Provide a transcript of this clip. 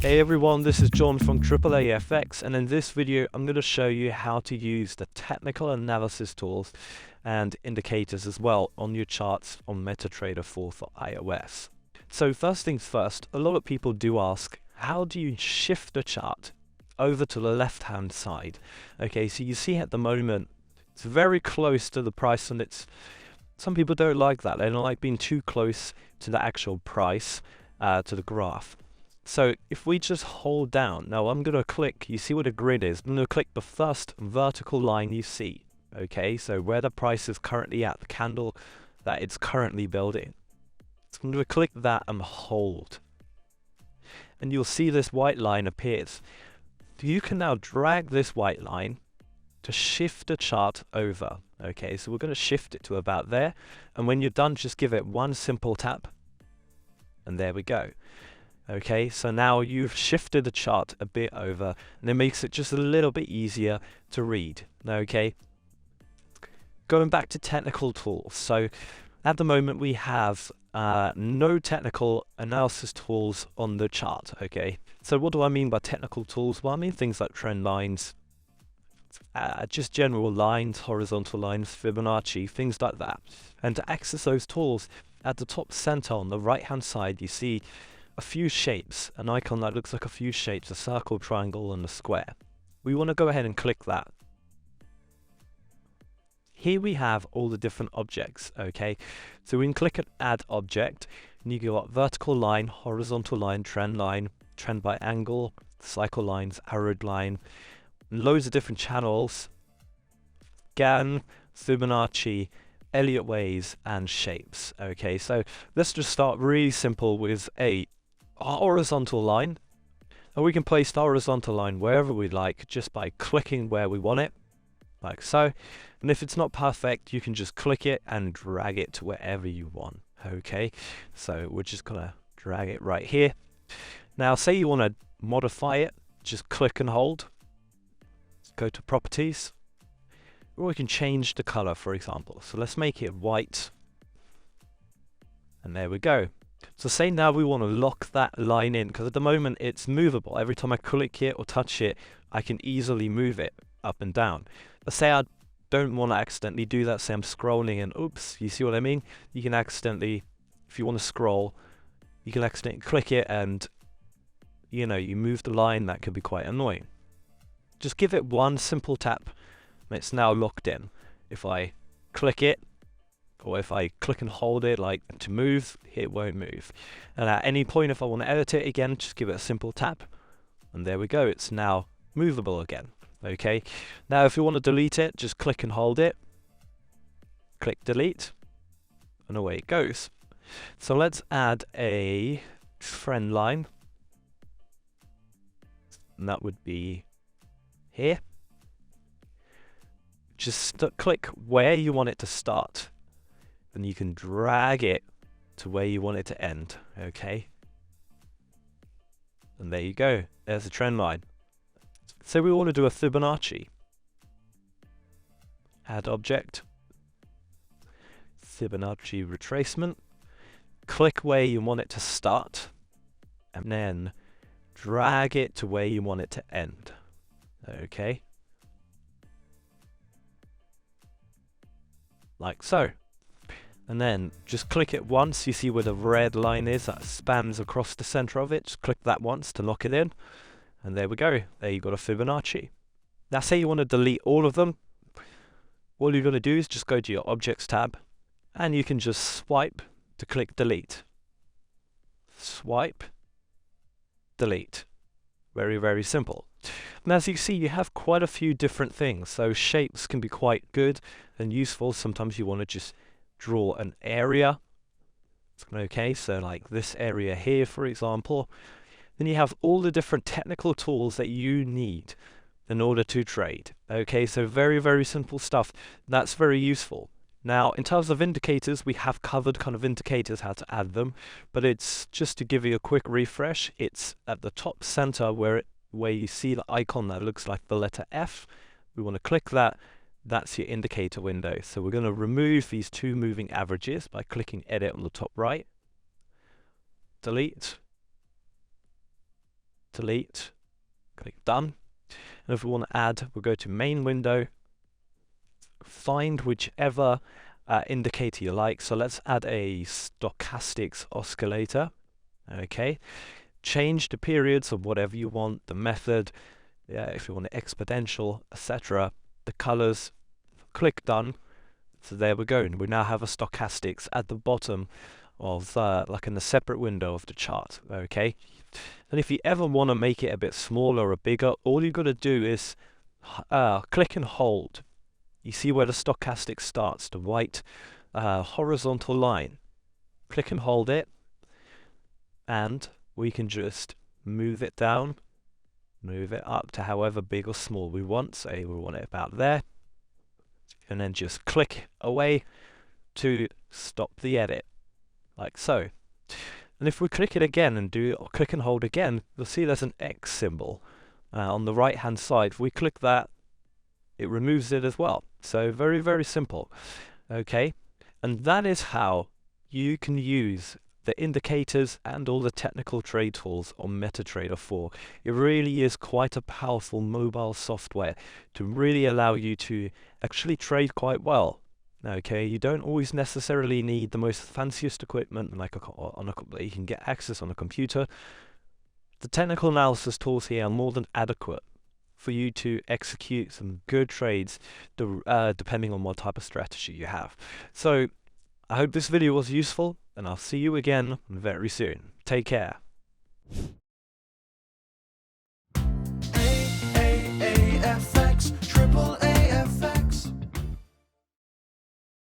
Hey everyone, this is John from AAAAFx, and in this video I'm going to show you how to use the technical analysis tools and indicators as well on your charts on MetaTrader 4 for iOS. So first things first, a lot of people do ask, how do you shift the chart over to the left hand side? Okay, so you see at the moment it's very close to the price, and some people don't like that. They don't like being too close to the actual price, to the graph. So if we just hold down, now I'm going to click, you see what a grid is, I'm going to click the first vertical line you see, okay, so where the price is currently at, the candle that it's currently building. So I'm going to click that and hold. And you'll see this white line appears. You can now drag this white line to shift the chart over, okay, so we're going to shift it to about there, and when you're done, just give it one simple tap, and there we go. Okay, so now you've shifted the chart a bit over, and it makes it just a little bit easier to read. Okay, going back to technical tools. So at the moment we have no technical analysis tools on the chart. Okay, so what do I mean by technical tools? Well, I mean things like trend lines, just general lines, horizontal lines, Fibonacci, things like that. And to access those tools, at the top center on the right hand side you see a few shapes, an icon that looks like a few shapes, a circle, triangle and a square. We want to go ahead and click that. Here we have all the different objects, okay? So we can click at add object, and you got vertical line, horizontal line, trend by angle, cycle lines, arrowed line, loads of different channels, Gann, Fibonacci, Elliott waves and shapes. Okay, so let's just start really simple with a horizontal line, and we can place the horizontal line wherever we like just by clicking where we want it, like so. And if it's not perfect, you can just click it and drag it to wherever you want. Okay, so we're just gonna drag it right here. Now say you want to modify it, just click and hold, go to properties, or we can change the color, for example. So let's make it white, and there we go. So say now we want to lock that line in, because at the moment it's movable. Every time I click it or touch it, I can easily move it up and down. But say I don't want to accidentally do that, say I'm scrolling and oops, you see what I mean? You can accidentally, if you want to scroll, you can accidentally click it and, you know, you move the line. That could be quite annoying. Just give it one simple tap, and it's now locked in. If I click it, or if I click and hold it like to move, it won't move. And at any point if I want to edit it again, just give it a simple tap, and there we go, it's now movable again. Okay, now if you want to delete it, just click and hold it, click delete, and away it goes. So let's add a trend line, and that would be here. Just click where you want it to start, and you can drag it to where you want it to end. Okay, and there you go, there's the trend line. So we want to do a Fibonacci. Add object, Fibonacci retracement, click where you want it to start, and then drag it to where you want it to end. Okay, like so. And then just click it once. You see where the red line is that spans across the center of it. Just click that once to lock it in, and there we go, there you got a Fibonacci. Now say you want to delete all of them, all you're going to do is just go to your objects tab, and you can just swipe to click delete. Swipe, delete. Very, very simple. And as you see, you have quite a few different things. So shapes can be quite good and useful. Sometimes you want to just draw an area. Okay, so like this area here, for example. Then you have all the different technical tools that you need in order to trade. Okay, so very, very simple stuff. That's very useful. Now, in terms of indicators, we have covered kind of indicators, how to add them, but it's just to give you a quick refresh. It's at the top center where you see the icon that looks like the letter F. We want to click that. That's your indicator window. So we're going to remove these two moving averages by clicking edit on the top right. Delete. delete, click done. And if we want to add, we'll go to main window, find whichever indicator you like. So let's add a stochastics oscillator. Okay, change the periods of whatever you want, the method, if you want it exponential, etc. The colors, click done. So there we go, and we now have a stochastics at the bottom of like in a separate window of the chart. Okay, and if you ever want to make it a bit smaller or bigger, all you've got to do is click and hold. You see where the stochastic starts, the white horizontal line. Click and hold it, and we can just move it down, move it up to however big or small we want. Say we want it about there, and then just click away to stop the edit, like so. And if we click it again and click and hold again, you'll see there's an X symbol on the right hand side. If we click that, it removes it as well. So very, very simple. Okay, and that is how you can use the indicators and all the technical trade tools on MetaTrader 4. It really is quite a powerful mobile software to really allow you to actually trade quite well. Okay, you don't always necessarily need the most fanciest equipment like that you can get access on a computer. The technical analysis tools here are more than adequate for you to execute some good trades depending on what type of strategy you have. So I hope this video was useful, and I'll see you again very soon. Take care.